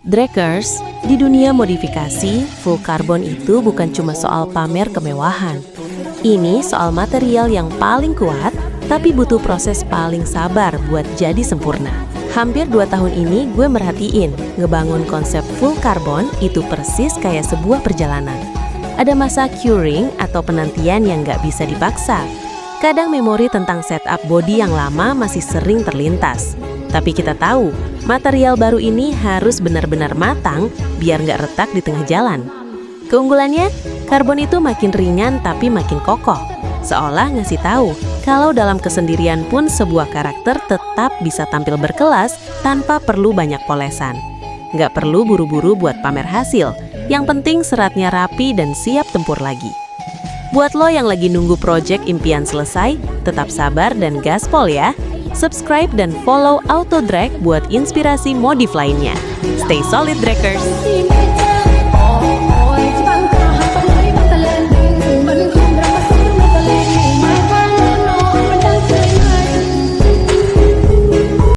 Drakers, di dunia modifikasi, full carbon itu bukan cuma soal pamer kemewahan. Ini soal material yang paling kuat, tapi butuh proses paling sabar buat jadi sempurna. Hampir 2 tahun ini gue merhatiin, ngebangun konsep full carbon itu persis kayak sebuah perjalanan. Ada masa curing atau penantian yang nggak bisa dipaksa. Kadang memori tentang setup body yang lama masih sering terlintas. Tapi kita tahu, material baru ini harus benar-benar matang biar nggak retak di tengah jalan. Keunggulannya, karbon itu makin ringan tapi makin kokoh. Seolah ngasih tahu kalau dalam kesendirian pun sebuah karakter tetap bisa tampil berkelas tanpa perlu banyak polesan. Nggak perlu buru-buru buat pamer hasil, yang penting seratnya rapi dan siap tempur lagi. Buat lo yang lagi nunggu project impian selesai, tetap sabar dan gaspol ya. Subscribe dan follow Autodrag buat inspirasi modif lainnya. Stay solid, Drakers!